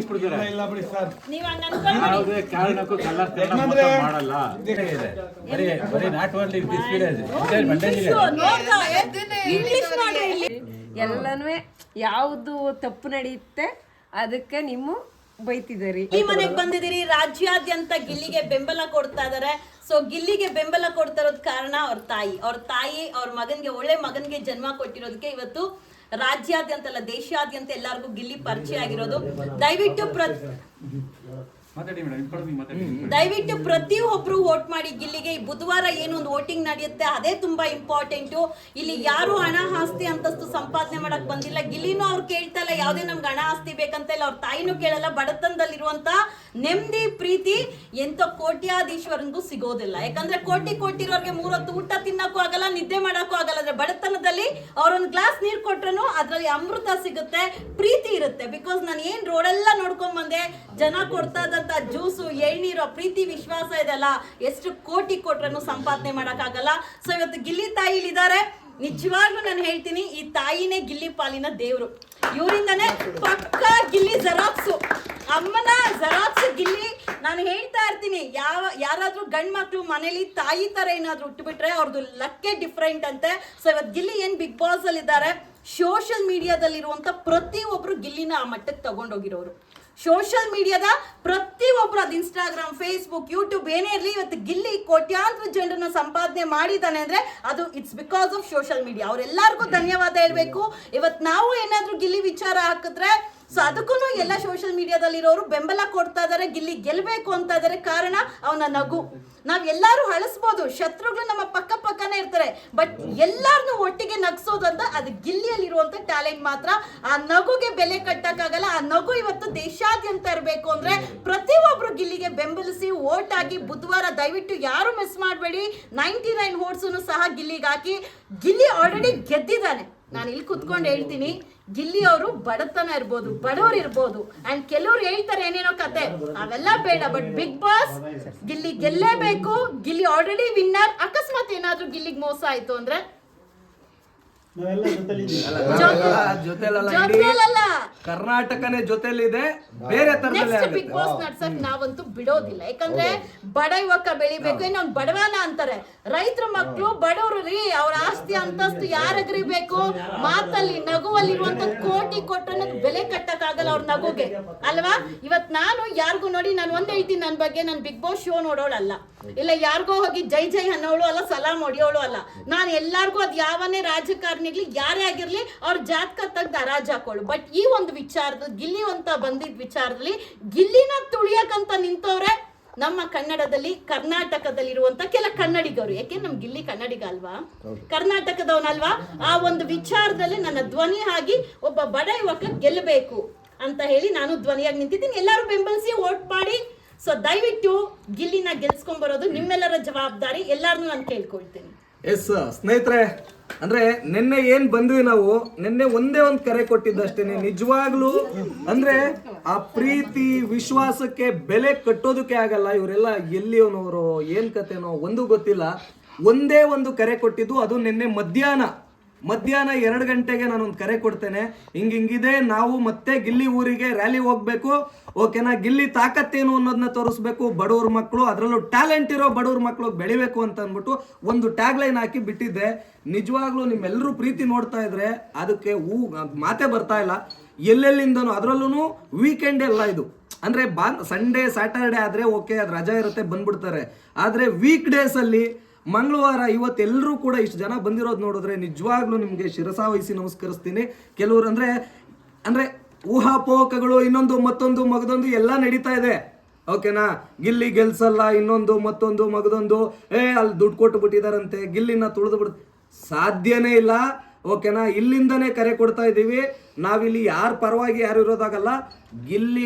ಮುಗಿಸ್ಬಿಡ್ತಾರೆ. ಇಲ್ಲ ಬಿಡಿ ಸರ್, ನೀವ್ ಹಂಗ್ ಅನ್ಕೊಂಡ್ಬಿಡಿ. ಯಾವುದೇ ಕಾರಣಕ್ಕೂ ಕಲರ್ ಮಾಡಲ್ಲ. ಬರೀ not only this village English ಮಾಡಿ ಇಲ್ಲಿ ಎಲ್ಲನೂ ಯಾವುದು ತಪ್ಪು ನಡೆಯುತ್ತೆ ಅದಕ್ಕೆ ನಿಮ್ಮ ಬೈತಿದ್ದೀರಿ. ಈ ಮನೆಗೆ ಬಂದಿದ್ದೀರಿ, ರಾಜ್ಯಾದ್ಯಂತ ಗಿಲ್ಲಿಗೆ ಬೆಂಬಲ ಕೊಡ್ತಾ ಇದಾರೆ. ಸೊ ಗಿಲ್ಲಿಗೆ ಬೆಂಬಲ ಕೊಡ್ತಾ ಇರೋದ್ ಕಾರಣ ಅವ್ರ ತಾಯಿ ಅವ್ರ ಮಗನ್ಗೆ ಒಳ್ಳೆ ಮಗನ್ಗೆ ಜನ್ಮ ಕೊಟ್ಟಿರೋದಕ್ಕೆ ಇವತ್ತು ರಾಜ್ಯಾದ್ಯಂತ ಅಲ್ಲ ದೇಶಾದ್ಯಂತ ಎಲ್ಲರಿಗೂ ಗಿಲ್ಲಿ ಪರಿಚಯ ಆಗಿರೋದು. ದಯವಿಟ್ಟು ಪ್ರತಿಯೊಬ್ರು ವೋಟ್ ಮಾಡಿ ಗಿಲ್ಲಿಗೆ. ಈ ಬುಧವಾರ ಏನು ಒಂದು ವೋಟಿಂಗ್ ನಡೆಯುತ್ತೆ ಅದೇ ತುಂಬಾ ಇಂಪಾರ್ಟೆಂಟು. ಇಲ್ಲಿ ಯಾರು ಹಣ ಆಸ್ತಿ ಅಂತಸ್ತು ಸಂಪಾದನೆ ಮಾಡಕ್ ಬಂದಿಲ್ಲ. ಗಿಲ್ಲಿನೂ ಅವ್ರು ಕೇಳ್ತಾ ಇಲ್ಲ ಯಾವ್ದೇ ನಮ್ಗೆ ಹಣ ಆಸ್ತಿ ಬೇಕಂತ ಇಲ್ಲ. ಅವ್ರ ತಾಯಿನೂ ಕೇಳಲ್ಲ. ಬಡತನದಲ್ಲಿರುವಂತ ನೆಮ್ಮದಿ ಪ್ರೀತಿ ಎಂತ ಕೋಟ್ಯಾಧೀಶ್ವರನಿಗೂ ಸಿಗೋದಿಲ್ಲ. ಯಾಕಂದ್ರೆ ಕೋಟಿರೋರ್ಗೆ 3 ಹೊತ್ತು ಊಟ ತಿನ್ನಕ್ಕೂ ಆಗಲ್ಲ, ನಿದ್ದೆ ಮಾಡಕ್ಕೂ ಆಗಲ್ಲ. ಅಂದ್ರೆ ಬಡತನದಲ್ಲಿ ಅವ್ರೊಂದು ಗ್ಲಾಸ್ ನೀರ್ ಕೊಟ್ರು ಅದ್ರಲ್ಲಿ ಅಮೃತ ಸಿಗುತ್ತೆ, ಪ್ರೀತಿ ಇರುತ್ತೆ. ಬಿಕಾಸ್ ನಾನು ಏನ್ ರೋಡೆಲ್ಲ ನೋಡ್ಕೊಂಡ್ ಬಂದೆ, ಜನ ಕೊಡ್ತಾ ಇದ್ದಂತ ಜ್ಯೂಸು ಎಳ್ನೀರು ಪ್ರೀತಿ ವಿಶ್ವಾಸ ಇದೆಲ್ಲ ಎಷ್ಟು ಕೋಟಿ ಕೊಟ್ರೂ ಸಂಪಾದನೆ ಮಾಡಕ್ಕಾಗಲ್ಲ. ಸೊ ಇವತ್ತು ಗಿಲ್ಲಿ ತಾಯಿ ಇಲ್ಲಿದ್ದಾರೆ. ನಿಜವಾಗ್ಲೂ ನಾನು ಹೇಳ್ತೀನಿ, ಈ ತಾಯಿನೇ ಗಿಲ್ಲಿ ಪಾಲಿನ ದೇವ್ರು. ಇವರಿಂದಾನೆ ಪಕ್ಕ ಗಿಲ್ಲಿ ಜೆರಾಕ್ಸು, ಅಮ್ಮನ ಜೆರಾಕ್ಸ್ ಗಿಲ್ಲಿ. ನಾನು ಹೇಳ್ತಾ ಇರ್ತೀನಿ, ಯಾರಾದ್ರೂ ಗಂಡ್ ಮಕ್ಳು ಮನೇಲಿ ತಾಯಿ ತರ ಏನಾದ್ರು ಹುಟ್ಟುಬಿಟ್ರೆ ಅವ್ರದ್ದು ಲಕ್ಕೆ ಡಿಫ್ರೆಂಟ್ ಅಂತೆ. ಸೊ ಇವತ್ತು ಗಿಲ್ಲಿ ಏನ್ ಬಿಗ್ ಬಾಸ್ ಅಲ್ಲಿ ಇದ್ದಾರೆ, ಸೋಷಿಯಲ್ ಮೀಡಿಯಾದಲ್ಲಿರುವಂತ ಪ್ರತಿಯೊಬ್ರು ಗಿಲ್ಲಿನ ಆ ಮಟ್ಟಕ್ಕೆ ತಗೊಂಡೋಗಿರೋರು. ಸೋಷಿಯಲ್ ಮೀಡಿಯಾದ ಪ್ರತಿಯೊಬ್ರು, ಅದು ಇನ್ಸ್ಟಾಗ್ರಾಮ್, ಫೇಸ್ಬುಕ್, ಯೂಟ್ಯೂಬ್ ಏನೇ ಇರಲಿ, ಇವತ್ತು ಗಿಲ್ಲಿ ಕೋಟ್ಯಾಂತರ ಜನರನ್ನ ಸಂಪಾದನೆ ಮಾಡಿದ್ದಾನೆ ಅಂದ್ರೆ ಅದು it's because of social media. ಅವ್ರೆಲ್ಲರಿಗೂ ಧನ್ಯವಾದ ಹೇಳ್ಬೇಕು. ಇವತ್ತು ನಾವು ಏನಾದ್ರೂ ಗಿಲ್ಲಿ ವಿಚಾರ ಹಾಕಿದ್ರೆ ಸೊ ಅದಕ್ಕೂ ಎಲ್ಲ ಸೋಷಿಯಲ್ ಮೀಡಿಯಾದಲ್ಲಿರೋರು ಬೆಂಬಲ ಕೊಡ್ತಾ ಇದಾರೆ. ಗಿಲ್ಲಿ ಗೆಲ್ಬೇಕು ಅಂತ ಇದಾರೆ. ಕಾರಣ ಅವನ ನಗು. ನಾವ್ ಎಲ್ಲಾರು ಅಳಿಸ್ಬೋದು, ಶತ್ರುಗಳು ನಮ್ಮ ಪಕ್ಕನೇ ಇರ್ತಾರೆ, ಬಟ್ ಎಲ್ಲಾರನ್ನು ಒಟ್ಟಿಗೆ ನಗ್ಸೋದು ಅಂತ ಅದು ಗಿಲ್ಲಿಯಲ್ಲಿರುವಂತ ಟ್ಯಾಲೆಂಟ್ ಮಾತ್ರ. ಆ ನಗುಗೆ ಬೆಲೆ ಕಟ್ಟಕ್ಕಾಗಲ್ಲ. ಆ ನಗು ಇವತ್ತು ದೇಶಾದ್ಯಂತ ಇರಬೇಕು ಅಂದ್ರೆ ಪ್ರತಿಯೊಬ್ರು ಗಿಲ್ಲಿಗೆ ಬೆಂಬಲಿಸಿ ವೋಟ್ ಆಗಿ. ಬುಧವಾರ ದಯವಿಟ್ಟು ಯಾರು ಮಿಸ್ ಮಾಡಬೇಡಿ. 99 ವೋಟ್ಸ್ ಸಹ ಗಿಲ್ಲಿಗೆ ಹಾಕಿ. ಗಿಲ್ಲಿ ಆಲ್ರೆಡಿ ಗೆದ್ದಿದ್ದಾನೆ. ನಾನು ಇಲ್ಲಿ ಕುತ್ಕೊಂಡು ಹೇಳ್ತೀನಿ, ಗಿಲ್ಲಿ ಅವರು ಬಡತನ ಇರ್ಬೋದು, ಬಡವರು ಇರ್ಬೋದು, ಅಂಡ್ ಕೆಲವ್ರು ಹೇಳ್ತಾರೆ ಏನೇನೋ ಕತೆ, ಅವೆಲ್ಲ ಬೇಡ. ಬಟ್ ಬಿಗ್ ಬಾಸ್ ಗಿಲ್ಲಿ ಗೆಲ್ಲೇಬೇಕು. Gilli already winner. ಅಕಸ್ಮಾತ್ ಏನಾದ್ರೂ ಗಿಲ್ಲಿಗೆ ಮೋಸ ಆಯ್ತು ಅಂದ್ರೆ ಜೊತೆಲಲ್ಲ, ಕರ್ನಾಟಕನೇ ಜೊತೆಲಿದೆ. ಬೇರೆ ಬಿಗ್ ಬಾಸ್ ನಡ್ಸಕ್ ನಾವಂತೂ ಬಿಡೋದಿಲ್ಲ. ಯಾಕಂದ್ರೆ ಬಡ ಯುವಕ ಬೆಳಿಬೇಕು. ಏನೋ ಬಡವನ ಅಂತಾರೆ. ರೈತರ ಮಕ್ಕಳು ಬಡವರು ರೀ. ಅವ್ರ ಆಸ್ತಿ ಅಂತಸ್ತು ಯಾರಗ್ರಿಬೇಕು. ಮಾತಲ್ಲಿ ನಗುವಲ್ಲಿ ಇರುವಂತ ಕೋಟಿ ಕೊಟ್ಟರೆ ಬೆಲೆ ಕಟ್ಟಕ್ ಆಗಲ್ಲ ಅವ್ರ ನಗುಗೆ, ಅಲ್ವಾ? ಇವತ್ ನಾನು ಯಾರಿಗೂ ನೋಡಿ, ನಾನು ಒಂದ್ ಹೇಳ್ತೀನಿ ನನ್ನ ಬಗ್ಗೆ, ನಾನು ಬಿಗ್ ಬಾಸ್ ಶೋ ನೋಡೋಳಲ್ಲ, ಇಲ್ಲ ಯಾರಿಗೋ ಹೋಗಿ ಜೈ ಜೈ ಅನ್ನೋಳು ಅಲ್ಲ, ಸಲಾಂ ಹೊಡಿಯೋಳು ಅಲ್ಲ. ನಾನು ಎಲ್ಲಾರ್ಗು ಅದ್ ಯಾವನೇ ರಾಜಕಾರಣಿಗ್ಲಿ ಯಾರೇ ಆಗಿರ್ಲಿ ಅವ್ರ ಜಾತಕ ತೆಗ್ದು ಹರಾಜ್ ಹಾಕೋಳು. ಬಟ್ ಈ ಒಂದು ವಿಚಾರದ ಗಿಲ್ಲಿ ಅಂತ ಬಂದಿದ್ ವಿಚಾರದಲ್ಲಿ ಗಿಲ್ಲಿನ ತುಳಿಯಕಂತ ನಿಂತವ್ರೆ ನಮ್ಮ ಕನ್ನಡದಲ್ಲಿ, ಕರ್ನಾಟಕದಲ್ಲಿರುವಂತ ಕೆಲ ಕನ್ನಡಿಗರು. ಯಾಕೆ ನಮ್ ಗಿಲ್ಲಿ ಕನ್ನಡಿಗ ಅಲ್ವಾ, ಕರ್ನಾಟಕದವನಲ್ವಾ? ಆ ಒಂದು ವಿಚಾರದಲ್ಲಿ ನನ್ನ ಧ್ವನಿ ಆಗಿ ಒಬ್ಬ ಬಡ ಯುವಕ ಗೆಲ್ಲಬೇಕು ಅಂತ ಹೇಳಿ ನಾನು ಧ್ವನಿಯಾಗಿ ನಿಂತಿದ್ದೀನಿ. ಎಲ್ಲರೂ ಬೆಂಬಲಿಸಿ ವೋಟ್ ಮಾಡಿ. ಸೊ ದಯವಿಟ್ಟು ಗಿಲ್ಲಿನ ಗೆಲ್ಸ್ಕೊಂಡ್ ಬರೋದು ನಿಮ್ಮೆಲ್ಲರ ಜವಾಬ್ದಾರಿ. ಎಲ್ಲಾರನ್ನೂ ನಾನು ಕೇಳ್ಕೊಳ್ತೀನಿ. ಎಸ್ ಸ್ನೇಹಿತರೆ, ಅಂದ್ರೆ ನಿನ್ನೆ ಏನ್ ಬಂದ್ವಿ ನಾವು, ನಿನ್ನೆ ಒಂದೇ ಒಂದು ಕರೆ ಕೊಟ್ಟಿದ್ದಷ್ಟೇನೆ. ನಿಜವಾಗ್ಲೂ ಅಂದ್ರೆ ಆ ಪ್ರೀತಿ ವಿಶ್ವಾಸಕ್ಕೆ ಬೆಲೆ ಕಟ್ಟೋದಕ್ಕೆ ಆಗಲ್ಲ. ಇವರೆಲ್ಲ ಎಲ್ಲಿಯವನವರು, ಏನ್ ಕತೆನೋ ಒಂದು ಗೊತ್ತಿಲ್ಲ. ಒಂದೇ ಒಂದು ಕರೆ ಕೊಟ್ಟಿದ್ದು, ಅದು ನಿನ್ನೆ ಮಧ್ಯಾಹ್ನ 2 ಗಂಟೆಗೆ ನಾನೊಂದು ಕರೆ ಕೊಡ್ತೇನೆ. ಹಿಂಗಿದೆ, ನಾವು ಮತ್ತೆ ಗಿಲ್ಲಿ ಊರಿಗೆ ರ್ಯಾಲಿ ಹೋಗ್ಬೇಕು, ಓಕೆನಾ? ಗಿಲ್ಲಿ ತಾಕತ್ತೇನು ಅನ್ನೋದನ್ನ ತೋರಿಸ್ಬೇಕು. ಬಡವ್ರ ಮಕ್ಕಳು, ಅದರಲ್ಲೂ ಟ್ಯಾಲೆಂಟ್ ಇರೋ ಬಡವ್ರ ಮಕ್ಕಳು ಬೆಳಿಬೇಕು ಅಂತ ಅಂದ್ಬಿಟ್ಟು ಒಂದು ಟ್ಯಾಗ್ ಲೈನ್ ಹಾಕಿ ಬಿಟ್ಟಿದ್ದೆ. ನಿಜವಾಗ್ಲೂ ನಿಮ್ಮೆಲ್ಲರೂ ಪ್ರೀತಿ ನೋಡ್ತಾ ಇದ್ರೆ ಅದಕ್ಕೆ ಮಾತೇ ಬರ್ತಾ ಇಲ್ಲ. ಎಲ್ಲೆಲ್ಲಿಂದನೂ, ಅದರಲ್ಲೂ ವೀಕೆಂಡ್ ಎಲ್ಲ ಇದು ಅಂದ್ರೆ ಸಂಡೇ ಸ್ಯಾಟರ್ಡೆ ಆದ್ರೆ ಓಕೆ, ಅದು ರಜಾ ಇರುತ್ತೆ, ಬಂದ್ಬಿಡ್ತಾರೆ. ಆದ್ರೆ ವೀಕ್ ಡೇಸ್ ಅಲ್ಲಿ ಮಂಗಳವಾರ ಇವತ್ತೆಲ್ಲರೂ ಕೂಡ ಇಷ್ಟು ಜನ ಬಂದಿರೋದು ನೋಡಿದ್ರೆ ನಿಜವಾಗ್ಲೂ ನಿಮಗೆ ಶಿರಸಾವಹಿಸಿ ನಮಸ್ಕರಿಸ್ತೀನಿ. ಕೆಲವರು ಅಂದ್ರೆ ಊಹಾಪೋಹಗಳು, ಇನ್ನೊಂದು ಮತ್ತೊಂದು ಮಗದೊಂದು ಎಲ್ಲ ನಡೀತಾ ಇದೆ, ಓಕೆನಾ? ಗಿಲ್ಲಿ ಗೆಲ್ಸಲ್ಲ, ಇನ್ನೊಂದು ಮತ್ತೊಂದು ಮಗದೊಂದು, ಅಲ್ಲಿ ದುಡ್ಡು ಕೊಟ್ಟು ಬಿಟ್ಟಿದಾರಂತೆ, ಗಿಲ್ಲಿನ ತುಳಿದು ಸಾಧ್ಯನೇ ಇಲ್ಲ, ಓಕೆನಾ? ಇಲ್ಲಿಂದನೇ ಕರೆ ಕೊಡ್ತಾ ಇದ್ದೀವಿ. ನಾವಿಲ್ಲಿ ಯಾರ ಪರವಾಗಿ ಯಾರು ಇರೋದಾಗಲ್ಲ,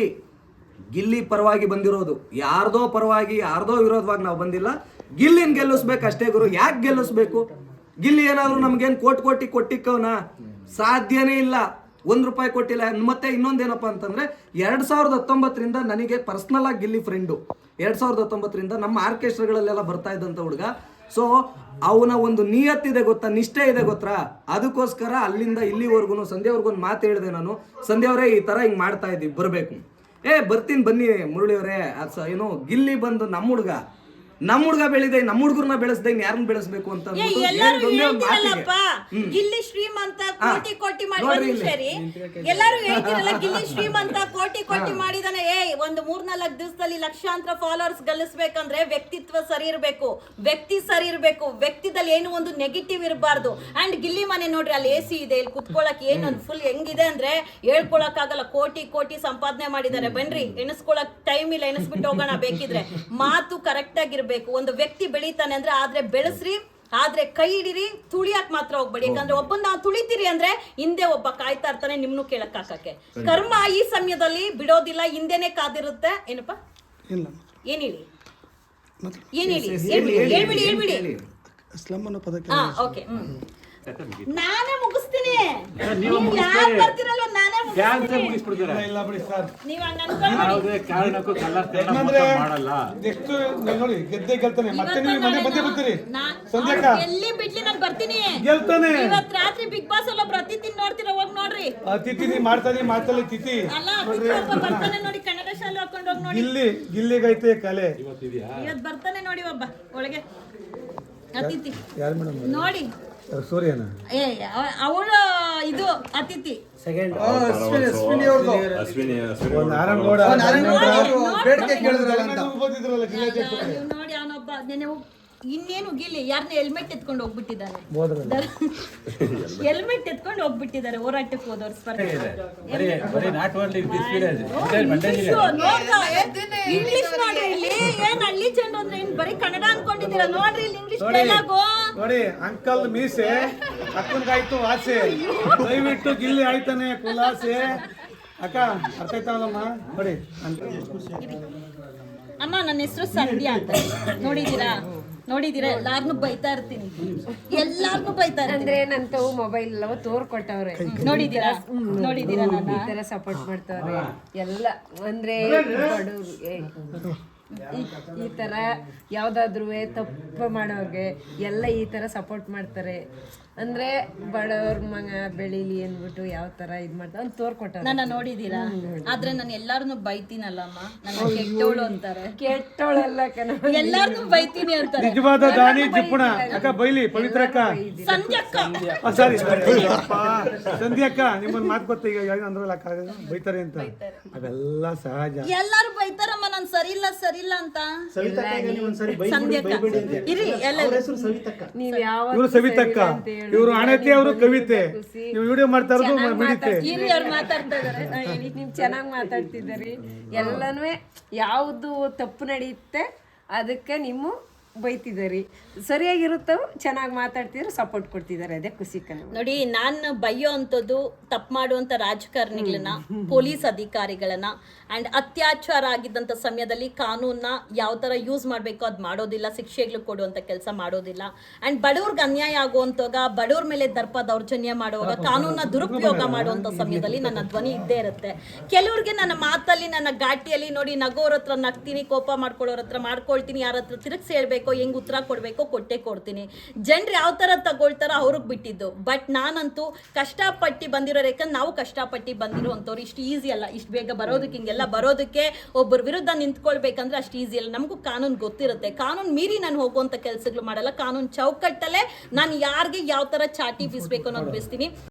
ಗಿಲ್ಲಿ ಪರವಾಗಿ ಬಂದಿರೋದು. ಯಾರ್ದೋ ಪರವಾಗಿ ಯಾರ್ದೋ ವಿರೋಧವಾಗಿ ನಾವು ಬಂದಿಲ್ಲ. ಗಿಲ್ಲಿನ ಗೆಲ್ಲಿಸ್ಬೇಕು ಅಷ್ಟೇ ಗುರು. ಯಾಕೆ ಗೆಲ್ಲಿಸ್ಬೇಕು? ಗಿಲ್ಲಿ ಏನಾದ್ರು ನಮ್ಗೇನು ಕೋಟಿ ಕೊಟ್ಟಿಕ್ಕವನ? ಸಾಧ್ಯನೇ ಇಲ್ಲ. ₹1 ಕೊಟ್ಟಿಲ್ಲ. ಮತ್ತೆ ಇನ್ನೊಂದೇನಪ್ಪ ಅಂತಂದ್ರೆ 2019ರಿಂದ ನನಗೆ ಪರ್ಸನಲ್ ಆಗಿ ಗಿಲ್ಲಿ ಫ್ರೆಂಡು. 2019ರಿಂದ ನಮ್ಮ ಆರ್ಕೆಸ್ಟ್ರಾಗಳಲ್ಲೆಲ್ಲ ಬರ್ತಾ ಇದ್ದಂತ ಹುಡುಗ. ಸೊ ಅವನ ಒಂದು ನಿಯತ್ತಿದೆ ಗೊತ್ತಾ, ನಿಷ್ಠೆ ಇದೆ ಗೊತ್ತಾ? ಅದಕ್ಕೋಸ್ಕರ ಅಲ್ಲಿಂದ ಇಲ್ಲಿವರೆಗೂ ಸಂಧ್ಯಾವ್ರಿಗೊಂದು ಮಾತು ಹೇಳಿದೆ ನಾನು, ಸಂಧ್ಯಾವ್ರೆ ಈ ತರ ಹಿಂಗ್ ಮಾಡ್ತಾ ಇದ್ದೀವಿ, ಬರಬೇಕು. ಬರ್ತೀನಿ ಬನ್ನಿ ಮುರಳಿಯವರೇ ಏನು ಗಿಲ್ಲಿ ಬಂದು ನಮ್ಮ ಹುಡುಗ ಬೆಳೆದೆ, ನಮ್ಮ ಹುಡುಗರನ್ನ ಬೆಳೆಸ್ದೆ, ಯಾರನ್ನ ಬೆಳೆಸ್ಬೇಕು ಅಂತ ಅಂದ್ಬಿಟ್ಟು ಎಲ್ಲರೂ ಹೇಳಿದ ಒಂದೇ ಒಂದು ಹೇಳ್ತಿರಲ್ಲಪ್ಪ ಮಾತಿಗೆ. ಗಿಲ್ಲಿ ಶ್ರೀಮಂತ ಕೋಟಿ ಮಾಡಿ ಸರಿ ಎಲ್ಲರೂ ಹೇಳ್ತಿರಲ್ಲ ಗಿಲ್ಲಿ ಶ್ರೀಮಂತ ಕೋಟಿ ಮಾಡಿದಾನೆ. ಒಂದು 3-4 ದಿವಸದಲ್ಲಿ ಲಕ್ಷಾಂತರ ಫಾಲೋವರ್ಸ್ ಗಳಿಸ್ಬೇಕಂದ್ರೆ ವ್ಯಕ್ತಿತ್ವ ಸರಿ ಇರ್ಬೇಕು, ವ್ಯಕ್ತಿ ಸರಿ ಇರ್ಬೇಕು, ವ್ಯಕ್ತಿದಲ್ಲಿ ಏನು ಒಂದು ನೆಗೆಟಿವ್ ಇರಬಾರ್ದು. ಅಂಡ್ ಗಿಲ್ಲಿ ಮನೆ ನೋಡ್ರಿ, ಅಲ್ಲಿ AC ಇದೆ, ಇಲ್ಲಿ ಕುತ್ಕೊಳಕ್ ಏನೊಂದು ಫುಲ್ ಹೆಂಗಿದೆ ಅಂದ್ರೆ ಹೇಳ್ಕೊಳಕ್ ಆಗಲ್ಲ. ಕೋಟಿ ಸಂಪಾದನೆ ಮಾಡಿದ್ದಾರೆ. ಬನ್ರಿ ಎಣಿಸ್ಕೊಳಕ್ ಟೈಮ್ ಇಲ್ಲ, ಎಣಿಸ್ಬಿಟ್ಟು ಹೋಗೋಣ ಬೇಕಿದ್ರೆ. ಮಾತು ಕರೆಕ್ಟ್ ಆಗಿರ್ಬೇಕು. ಒಂದು ವ್ಯಕ್ತಿ ಬೆಳೀತಾನೆ ಅಂದ್ರೆ ಆದ್ರೆ ಬೆಳೆಸ್ರಿ, ಆದ್ರೆ ಕೈ ಹಿಡಿರಿ, ತುಳಿಯಾಕ್ ಮಾತ್ರ ಹೋಗ್ಬೇಡಿ. ಯಾಕಂದ್ರೆ ಒಬ್ಬನ್ನ ನಾವು ತುಳಿತೀರಿ ಅಂದ್ರೆ ಹಿಂದೆ ಒಬ್ಬ ಕಾಯ್ತಾ ಇರ್ತಾನೆ ನಿಮ್ನು ಕೇಳಕ್ ಹಾಕಕ್ಕೆ. ಕರ್ಮ ಈ ಸಮಯದಲ್ಲಿ ಬಿಡೋದಿಲ್ಲ, ಹಿಂದೆನೆ ಕಾದಿರುತ್ತೆ. ಏನಪ್ಪ ಏನ್ ಹೇಳಿ ಹೇಳ್ಬಿಡಿ. ಸ್ಲಮ್ ಅನ್ನೋ ಪದಕ್ಕೆ ಹಾ ಓಕೆ, ನಾನೇ ಮುಗಿಸ್ತೀನಿ. ನೀವು ಯಾರು ಬರ್ತಿರಲ್ಲ ನಾನೇ ಕ್ಯಾನ್ಸರ್ ಮುಗಿಸ್ತೀನಿ. ಮುಗಿಸ್ಬಿಡ್ತಾರೆ. ಇಲ್ಲ ಬಿಡಿ ಸರ್, ನೀವ್ ಹಂಗ್ ಅನ್ಕೊಂಡ್ಬಿಡಿ. ಯಾವುದೇ ಕಾರಣಕ್ಕೂ ಕಲರ್ ಯಜಮಾನ್ರೆ, ಮಾಡಲ್ಲ. ನೆಕ್ಸ್ಟ್ ನೋಡಿ ಗೆಲ್ತಾನೆ. ಮತ್ತೆ ನೀವು ಮನೆ ಬಂದೇ ಬರ್ತೀರಿ. ನಾ- ಸಂಧ್ಯಾಕ ಅವ್ರು ಎಲ್ಲಿ ಬಿಡ್ಲಿ ನಾನು ಬರ್ತೀನಿ. ಗೆಲ್ತಾನೆ. ಇವತ್ ರಾತ್ರಿ ಬಿಗ್ ಬಾಸ್ ಅಲ್ಲ ಅತಿಥಿ ನೋಡ್ತೀರ, ಹೋಗ್ ನೋಡ್ರಿ. ತಿಥಿ ಮಾಡ್ತಾನೆ ತಿಥಿ ಅಲ್ಲ ಅತಿಥಿ ಒಬ್ಬ ಬರ್ತಾನೆ ನೋಡಿ, ಕನ್ನಡ ಶಾಲೆ ಹಾಕೊಂಡು ಹೋಗಿ ನೋಡಿ. ಗಿಲ್ಲಿಗೈತೆ ಕಲೆ. ಇವತ್ತಿದ್ಯಾ ಇವತ್ ಬರ್ತಾನೆ ನೋಡಿ ಒಬ್ಬ ಒಳಗೆ ಅತಿಥಿ ಯಾರು ಮೇಡಮ್? ನೋಡಿ. ಸೂರ್ಯನ ಅವಳು ಇದು ಅತಿಥಿ. ನಾರಾಯಣಗೌಡ ನೀವು ನೋಡಿ ಅವನೊಬ್ಬ ನೆನೆ ಇನ್ನೇನು ಗಿಲ್ಲಿ ಯಾರನ್ನ ಹೆಲ್ಮೆಟ್ ಎತ್ಕೊಂಡು ಹೋಗ್ಬಿಟ್ಟಿದ್ದಾರೆ. ಹೆಲ್ಮೆಟ್ ಎತ್ಕೊಂಡು ಹೋಗ್ಬಿಟ್ಟಿದ್ದಾರೆ ಹೋರಾಟಕ್ಕೆ ಹೋದವ್ರು ಸ್ಪರ್ಧೆ. ಬರೀ not only this village English ನೋಡ್ರಿ, ಇಲ್ಲಿ ಏನ್ ಹಳ್ಳಿ ಜನರು ಅಂದ್ರೆ ಏನ್ ಬರೀ ಕನ್ನಡ ಅನ್ಕೊಂಡಿದ್ದೀರಾ? ನೋಡ್ರಿ ಇಲ್ಲಿ ಇಂಗ್ಲಿಷ್ ಡೈಲಾಗು. ನೋಡಿ ಅಂಕಲ್ ಮೀಸೆ ಅಕ್ಕನ್ಗಾಯ್ತು ಆಸೆ, ದಯವಿಟ್ಟು ಗಿಲ್ಲಿ ಆಯ್ತಾನೆ ಕುಲಾಸೆ. ಅಕ್ಕ ಅರ್ಥ ಆಯ್ತಾವಲ್ಲಮ್ಮ? ನೋಡಿ ಅಮ್ಮ ನನ್ನ ಹೆಸರು ಸಂಧ್ಯಾ ಅಂತ. ನೋಡಿದೀರಾ ಎಲ್ಲಾರ್ನು ಬೈತಾ ಇರ್ತೀನಿ, ಎಲ್ಲಾರ್ನು ಬೈತಾ ಇರ್ತೀನಿ. ಅಂದ್ರೆ ನಂತವು ಮೊಬೈಲ್ ಎಲ್ಲ ತೋರ್ಕೊಟ್ಟವ್ರೆ, ನೋಡಿದೀರಾ ನನ್ನ ಈ ತರ ಸಪೋರ್ಟ್ ಮಾಡ್ತವ್ರೆ ಎಲ್ಲ. ಅಂದ್ರೆ ಬಡವ್ರಿಗೆ ಈ ತರ ಯಾವ್ದಾದ್ರು ತಪ್ಪು ಮಾಡೋರ್ಗೆ ಎಲ್ಲ ಈ ತರ ಸಪೋರ್ಟ್ ಮಾಡ್ತಾರೆ. ಅಂದ್ರೆ ಬಡವ್ರ ಮಗ ಬೆಳೀಲಿ ಅಂದ್ಬಿಟ್ಟು ಯಾವ ತರ ಇದ್ ಮಾಡ್ತಾರೆ ಅಂತ ತೋರ್ಕೊಟ್ಟ. ನನ್ನ ನೋಡಿದೀರಾ? ಆದ್ರೆ ನಾನು ಎಲ್ಲಾರನ್ನು ಬೈತೀನಲ್ಲಮ್ಮ, ನನ್ನ ಕೆಟ್ಟವಳು ಅಂತಾರೆ. ಕೆಟ್ಟವಳಲ್ಲ ಕಣ, ಎಲ್ಲಾರನ್ನು ಬೈತೀನಿ ಅಂತಾರೆ. ನಿಜವಾದ ದಾನಿ ಜಿಪ್ಪುಣ ಅಕ್ಕ ಬೈಲಿ ಪವಿತ್ರಕ್ಕ. ಸಂಧ್ಯಕ್ಕ ಸಾರಿ ಸಂಧ್ಯಕ್ಕ, ನಿಮ್ಮನ್ನ ಮಾತು ಗೊತ್ತ ಈಗ ಅಂದ್ರಲ್ಲ ಅಕ್ಕ ಬೈತಾರೆ ಅಂತ, ಅವೆಲ್ಲ ಸಹಜ. ಎಲ್ಲಾರು ಬೈತಾರಮ್ಮ ನಾನು ಸರಿ ಇಲ್ಲ ಅಂತ. ಸಂಧ್ಯಕ್ಕ ಇರಿ ಎಲ್ಲ ನೀವ್ ಯಾವ ಇವ್ರು ಸವಿತಕ್ಕ, ಇವ್ರು ಅಣತೆ, ಅವರು ಕವಿತೆ. ನೀವು ವಿಡಿಯೋ ಮಾಡ್ತಾ ಇರೋದು ಮಿಡಿತೆ. ಇರಿ ಅವ್ರು ಮಾತಾಡ್ತಾ ಇದಾರೆ. ನೀವ್ ಚೆನ್ನಾಗಿ ಮಾತಾಡ್ತಿದ್ದೀರಿ. ಎಲ್ಲನೂ ಯಾವುದು ತಪ್ಪು ನಡೆಯುತ್ತೆ ಅದಕ್ಕೆ ನೀವು ಬೈತಿದ್ದೀರಿ, ಸರಿಯಾಗಿರುತ್ತವು ಚೆನ್ನಾಗಿ ಮಾತಾಡ್ತಿದ್ರು, ಸಪೋರ್ಟ್ ಕೊಡ್ತಿದ್ದಾರೆ. ಅದೇ ಖುಷಿ ಕಣ. ನೋಡಿ, ನಾನು ಬೈಯೋ ಅಂಥದ್ದು ತಪ್ಪು ಮಾಡುವಂಥ ರಾಜಕಾರಣಿಗಳನ್ನ, ಪೊಲೀಸ್ ಅಧಿಕಾರಿಗಳನ್ನ ಆ್ಯಂಡ್ ಅತ್ಯಾಚಾರ ಆಗಿದ್ದಂಥ ಸಮಯದಲ್ಲಿ ಕಾನೂನನ್ನ ಯಾವ ಥರ ಯೂಸ್ ಮಾಡಬೇಕು ಅದು ಮಾಡೋದಿಲ್ಲ, ಶಿಕ್ಷೆಗಳು ಕೊಡುವಂಥ ಕೆಲಸ ಮಾಡೋದಿಲ್ಲ. ಆ್ಯಂಡ್ ಬಡವ್ರಿಗೆ ಅನ್ಯಾಯ ಆಗುವಂತಾಗ, ಬಡವ್ರ ಮೇಲೆ ದರ್ಪ ದೌರ್ಜನ್ಯ ಮಾಡುವಾಗ, ಕಾನೂನನ್ನ ದುರುಪಯೋಗ ಮಾಡುವಂಥ ಸಮಯದಲ್ಲಿ ನನ್ನ ಧ್ವನಿ ಇದ್ದೇ ಇರುತ್ತೆ. ಕೆಲವ್ರಿಗೆ ನನ್ನ ಮಾತಲ್ಲಿ, ನನ್ನ ಘಾಟಿಯಲ್ಲಿ ನೋಡಿ ನಗೋರ ಹತ್ರ ನಗ್ತೀನಿ, ಕೋಪ ಮಾಡ್ಕೊಳ್ಳೋರ ಹತ್ರ ಮಾಡ್ಕೊಳ್ತೀನಿ, ಯಾರ ಹತ್ರ ತಿರುಗಿಸಿ ಹೇಳ್ಬೇಕು, ಹೆಂಗ್ ಉತ್ತರ ಕೊಡ್ಬೇಕು ಕೊಟ್ಟೆ ಕೊಡ್ತೀನಿ. ಜನರು ಯಾವ ತರ ತಗೊಳ್ತಾರ ಅವ್ರಿಗೆ ಬಿಟ್ಟಿದ್ದು. ಬಟ್ ನಾನಂತೂ ಕಷ್ಟಪಟ್ಟು ಬಂದಿರೋರು, ಯಾಕಂದ್ರೆ ನಾವು ಕಷ್ಟಪಟ್ಟು ಬಂದಿರೋಂಥವ್ರು. ಇಷ್ಟು ಈಸಿ ಅಲ್ಲ, ಇಷ್ಟು ಬೇಗ ಬರೋದಕ್ಕೆ, ಹಿಂಗೆಲ್ಲ ಬರೋದಕ್ಕೆ, ಒಬ್ಬರ ವಿರುದ್ಧ ನಿಂತ್ಕೊಳ್ಬೇಕಂದ್ರೆ ಅಷ್ಟು ಈಸಿ ಅಲ್ಲ. ನಮಗೂ ಕಾನೂನು ಗೊತ್ತಿರುತ್ತೆ. ಕಾನೂನು ಮೀರಿ ನಾನು ಹೋಗುವಂಥ ಕೆಲಸಗಳು ಮಾಡಲ್ಲ. ಕಾನೂನು ಚೌಕಟ್ಟಲ್ಲೇ ನಾನು ಯಾರಿಗೆ ಯಾವ ತರ ಚಾಟಿ ಬೀಸ್ಬೇಕು ಅನ್ನೋದು ಬೀಸ್ತೀನಿ.